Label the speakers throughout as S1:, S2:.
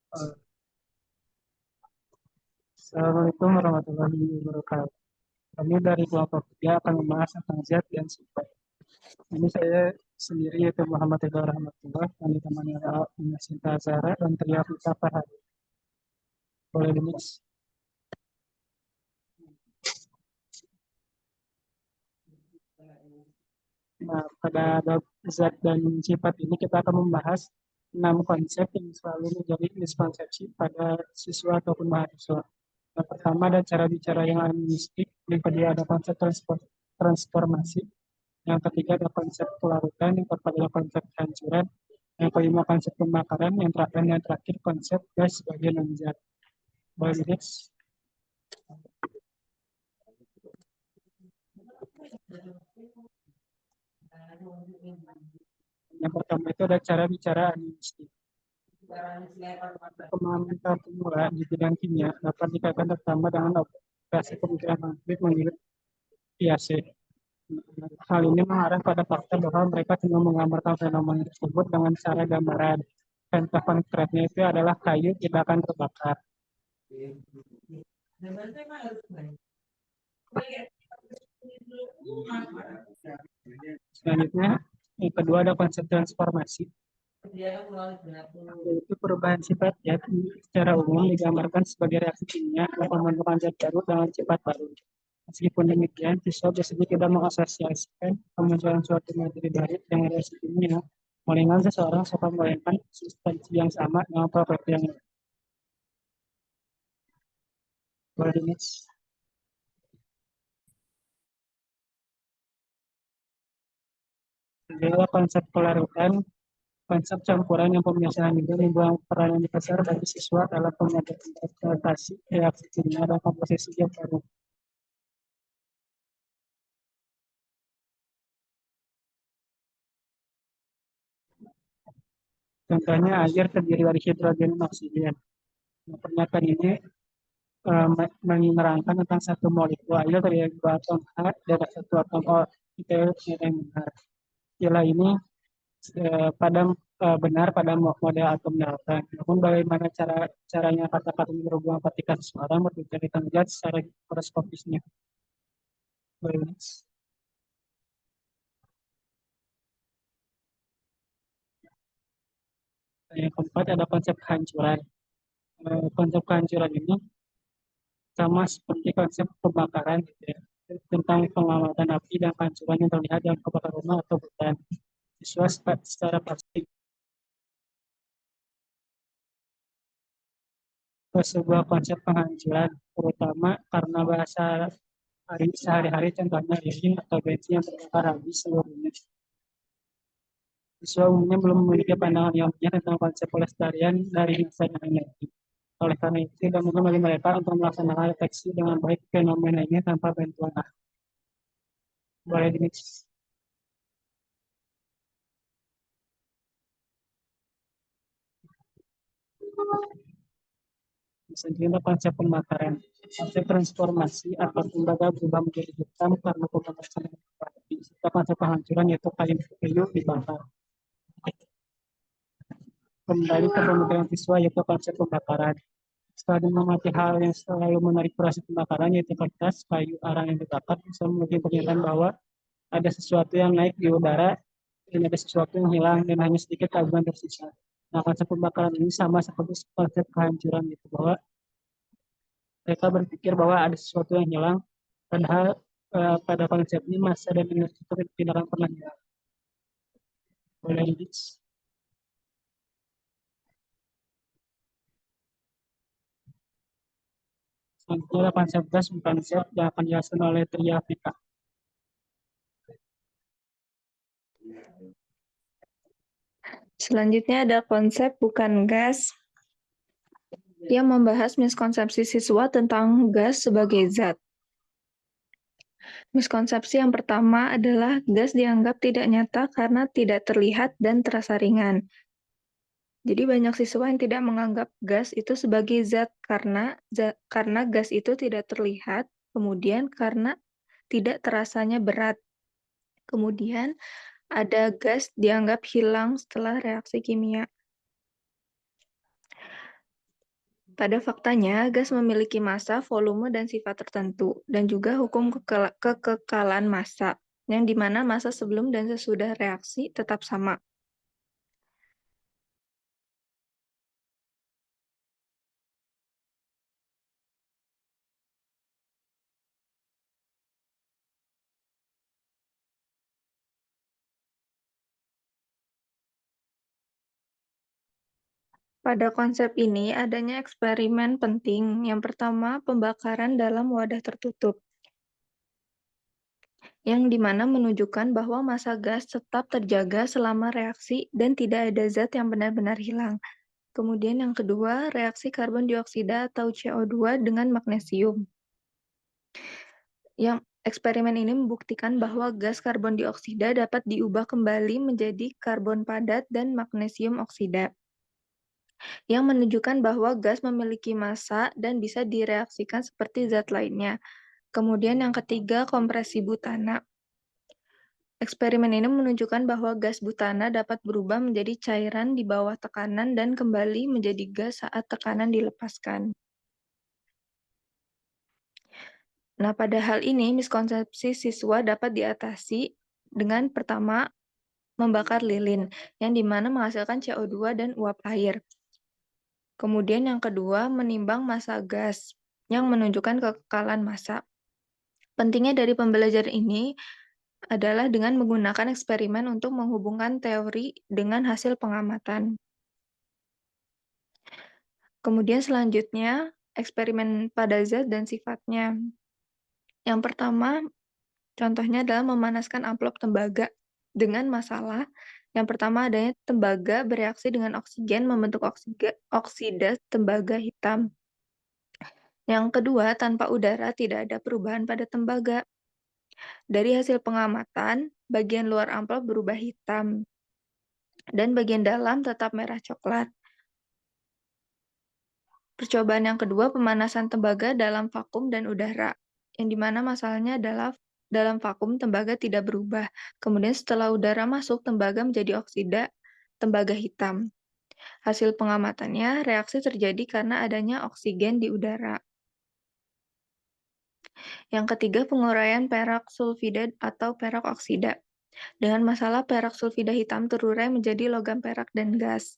S1: Eh, Assalamualaikum warahmatullahi wabarakatuh. Kami dari kelompok 3 akan membahas tentang zat dan sifat. Ini saya sendiri yaitu Muhammad Ridho Rahmatullah yang ditemani oleh Ina Sinta Zara dan Tria Pita Fahad. Boleh di mix. Nah, pada bab zat dan sifat ini kita akan membahas 6 konsep yang selalu menjadi miskonsepsi pada siswa ataupun mahasiswa. Yang pertama ada cara bicara yang animistik, yang kedua ada konsep transformasi, yang ketiga ada konsep kelarutan, yang keempat adalah konsep kehancuran, yang kelima konsep pembakaran, yang terakhir konsep gas sebagai non-zat. Boleh next. Yang pertama itu ada cara bicara animistik. Pemahaman tahap pemula di bidang kimia dapat dikaitkan terutama dengan operasi pemikiran konflik menurut IAC. Hal ini mengarah pada fakta bahwa mereka cenderung menggambarkan fenomena tersebut dengan cara gambaran. Contoh konkretnya itu adalah kayu tidak akan terbakar. Selanjutnya, yang kedua ada konsep transformasi, yaitu perubahan sifat zat secara umum digambarkan sebagai reaksi kimia atau pembentukan zat baru dengan sifat baru. Meskipun demikian, siswa biasanya tidak mengasosiasikan kemunculan suatu materi baru dengan reaksi kimia, melainkan seseorang suka membayangkan substansi yang sama dengan properti yang boleh. Kedua, konsep kelarutan, konsep campuran yang pemisahan itu membuang peran yang besar bagi siswa dalam pengadaan interpretasi reaksi kimia dan komposisi zat baru. Contohnya air terdiri dari hidrogen dan oksigen. Nah, pernyataan ini menerangkan tentang satu molekul air dari dua atom H dan satu atom O. Itu yang benar. Istilah ini benar pada model atom delta. Namun bagaimana caranya kata-kata ini berhubungan ketika seseorang berbicara tentang zat secara mikroskopisnya. Yang keempat ada konsep kehancuran. Konsep kehancuran ini sama seperti konsep pembakaran gitu ya, tentang pengamatan api dan kehancuran yang terlihat dalam kebakaran rumah atau hutan. Siswa secara pasti ke sebuah konsep penghancuran, terutama karena bahasa sehari-hari contohnya listrik atau bensin yang terbakar habis seluruhnya. Siswa umumnya belum memiliki pandangan yang punya tentang konsep pelestarian dari masa yang energi. Oleh karena itu, tidak mungkin bagi mereka untuk melaksanakan deteksi dengan baik fenomena ini tanpa bantuan ahli. Boleh di Selanjutnya konsep pembakaran. Konsep transformasi atau tembaga berubah menjadi hitam karena pembakaran api. Serta konsep penghancuran yaitu kayu dibakar. Kembali ke pemikiran siswa yaitu konsep pembakaran. Setelah mengamati hal yang selalu menarik proses pembakaran yaitu kertas, kayu, arang yang dibakar, bisa memiliki pernyataan bahwa ada sesuatu yang naik di udara dan ada sesuatu yang hilang dan hanya sedikit aguan tersisa. Nah, konsep pembakaran ini sama seperti konsep kehancuran itu bahwa mereka berpikir bahwa ada sesuatu yang hilang, padahal pada konsep ini masa dan energi itu tidak akan pernah hilang. Boleh lanjut. Selanjutnya konsep gas bukan konsep yang akan dijelaskan oleh Tria Vika.
S2: Selanjutnya ada konsep bukan gas yang membahas miskonsepsi siswa tentang gas sebagai zat. Miskonsepsi yang pertama adalah gas dianggap tidak nyata karena tidak terlihat dan terasa ringan. Jadi banyak siswa yang tidak menganggap gas itu sebagai zat karena gas itu tidak terlihat, kemudian karena tidak terasanya berat. Kemudian ada gas dianggap hilang setelah reaksi kimia. Pada faktanya, gas memiliki massa, volume, dan sifat tertentu, dan juga hukum kekekalan massa, yang dimana massa sebelum dan sesudah reaksi tetap sama. Pada konsep ini, adanya eksperimen penting. Yang pertama, pembakaran dalam wadah tertutup, yang dimana menunjukkan bahwa massa gas tetap terjaga selama reaksi dan tidak ada zat yang benar-benar hilang. Kemudian yang kedua, reaksi karbon dioksida atau CO2 dengan magnesium. Yang eksperimen ini membuktikan bahwa gas karbon dioksida dapat diubah kembali menjadi karbon padat dan magnesium oksida, yang menunjukkan bahwa gas memiliki massa dan bisa direaksikan seperti zat lainnya. Kemudian yang ketiga, kompresi butana. Eksperimen ini menunjukkan bahwa gas butana dapat berubah menjadi cairan di bawah tekanan dan kembali menjadi gas saat tekanan dilepaskan. Nah, pada hal ini, miskonsepsi siswa dapat diatasi dengan pertama, membakar lilin, yang dimana menghasilkan CO2 dan uap air. Kemudian yang kedua, menimbang massa gas, yang menunjukkan kekekalan massa. Pentingnya dari pembelajaran ini adalah dengan menggunakan eksperimen untuk menghubungkan teori dengan hasil pengamatan. Kemudian selanjutnya, eksperimen pada zat dan sifatnya. Yang pertama, contohnya adalah memanaskan amplop tembaga dengan masalah. Yang pertama adanya tembaga bereaksi dengan oksigen membentuk oksida tembaga hitam. Yang kedua, tanpa udara tidak ada perubahan pada tembaga. Dari hasil pengamatan, bagian luar amplop berubah hitam dan bagian dalam tetap merah coklat. Percobaan yang kedua, pemanasan tembaga dalam vakum dan udara, yang dimana masalahnya adalah dalam vakum tembaga tidak berubah. Kemudian setelah udara masuk, tembaga menjadi oksida tembaga hitam. Hasil pengamatannya, reaksi terjadi karena adanya oksigen di udara. Yang ketiga, penguraian perak sulfida atau perak oksida. Dengan masalah perak sulfida hitam terurai menjadi logam perak dan gas.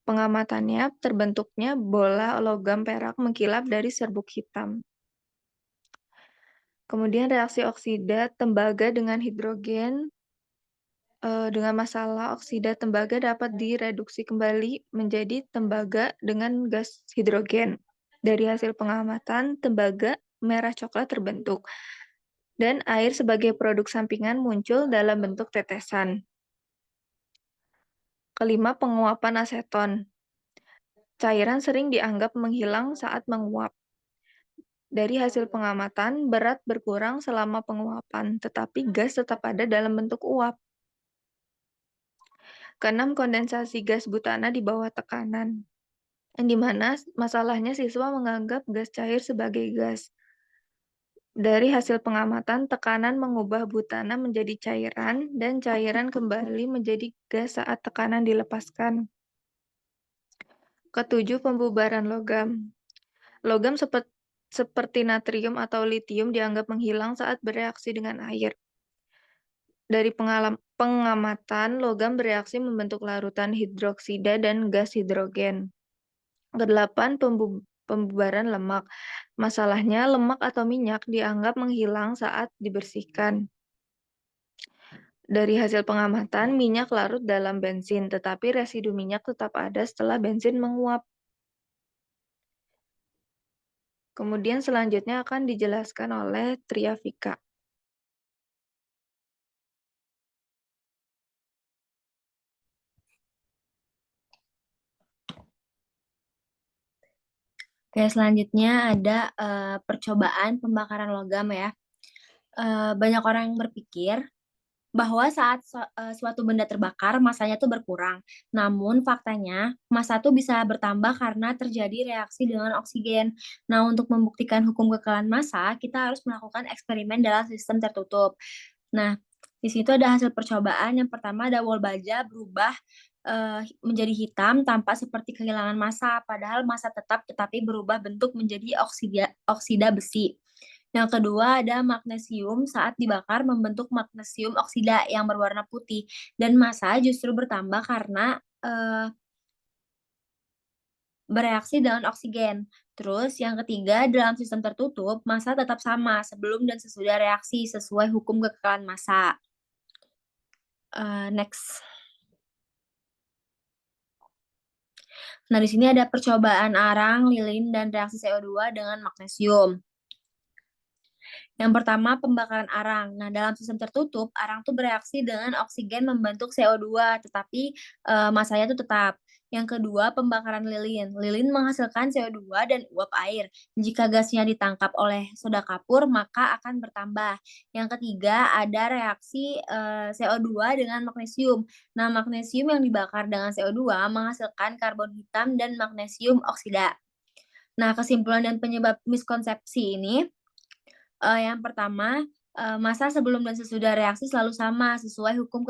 S2: Pengamatannya, terbentuknya bola logam perak mengkilap dari serbuk hitam. Kemudian reaksi oksida tembaga dengan hidrogen. Dengan masalah oksida tembaga dapat direduksi kembali menjadi tembaga dengan gas hidrogen. Dari hasil pengamatan, tembaga merah coklat terbentuk, dan air sebagai produk sampingan muncul dalam bentuk tetesan. Kelima, penguapan aseton. Cairan sering dianggap menghilang saat menguap. Dari hasil pengamatan, berat berkurang selama penguapan, tetapi gas tetap ada dalam bentuk uap. Keenam, kondensasi gas butana di bawah tekanan, yang dimana masalahnya siswa menganggap gas cair sebagai gas. Dari hasil pengamatan, tekanan mengubah butana menjadi cairan, dan cairan kembali menjadi gas saat tekanan dilepaskan. Ketujuh, pembubaran logam. Logam seperti natrium atau litium dianggap menghilang saat bereaksi dengan air. Dari pengamatan, logam bereaksi membentuk larutan hidroksida dan gas hidrogen. Kedelapan, pembubaran lemak. Masalahnya, lemak atau minyak dianggap menghilang saat dibersihkan. Dari hasil pengamatan, minyak larut dalam bensin, tetapi residu minyak tetap ada setelah bensin menguap. Kemudian selanjutnya akan dijelaskan oleh Triafika.
S3: Oke, selanjutnya ada percobaan pembakaran logam ya. Banyak orang yang berpikir bahwa saat suatu benda terbakar, massanya tuh berkurang. Namun faktanya, massa tuh bisa bertambah karena terjadi reaksi dengan oksigen. Nah, untuk membuktikan hukum kekekalan massa, kita harus melakukan eksperimen dalam sistem tertutup. Nah, di situ ada hasil percobaan. Yang pertama ada wol baja berubah menjadi hitam tampak seperti kehilangan massa, padahal massa tetap tetapi berubah bentuk menjadi oksida besi. Yang kedua ada magnesium saat dibakar membentuk magnesium oksida yang berwarna putih dan massa justru bertambah karena bereaksi dengan oksigen. Terus yang ketiga, dalam sistem tertutup, massa tetap sama sebelum dan sesudah reaksi sesuai hukum kekekalan massa. Next. Nah, di sini ada percobaan arang, lilin, dan reaksi CO2 dengan magnesium. Yang pertama, pembakaran arang. Nah, dalam sistem tertutup, arang tuh bereaksi dengan oksigen membentuk CO2, tetapi masanya tuh tetap. Yang kedua, pembakaran lilin. Lilin menghasilkan CO2 dan uap air. Jika gasnya ditangkap oleh soda kapur, maka akan bertambah. Yang ketiga, ada reaksi CO2 dengan magnesium. Nah, magnesium yang dibakar dengan CO2 menghasilkan karbon hitam dan magnesium oksida. Nah, kesimpulan dan penyebab miskonsepsi ini, yang pertama, massa sebelum dan sesudah reaksi selalu sama sesuai hukum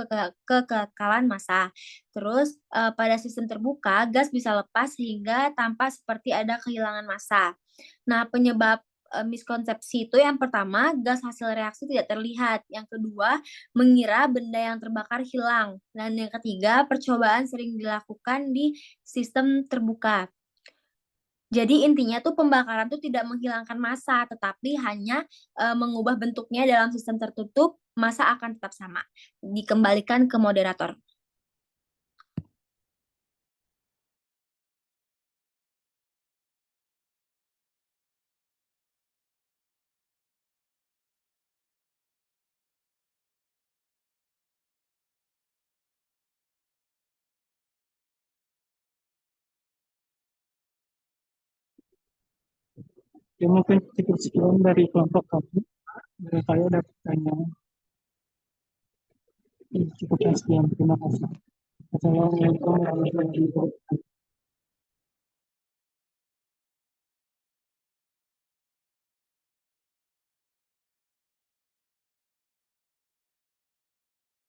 S3: kekekalan massa. Terus, pada sistem terbuka, gas bisa lepas sehingga tampak seperti ada kehilangan massa. Nah, penyebab miskonsepsi itu yang pertama, gas hasil reaksi tidak terlihat. Yang kedua, mengira benda yang terbakar hilang. Dan yang ketiga, percobaan sering dilakukan di sistem terbuka. Jadi intinya tuh pembakaran tuh tidak menghilangkan massa, tetapi hanya mengubah bentuknya dalam sistem tertutup, massa akan tetap sama. Dikembalikan ke moderator.
S1: Ya mungkin cukup sekian dari kelompok kami. Saya ada pertanyaan. Cukup sekian. Terima kasih. Assalamualaikum warahmatullahi wabarakatuh.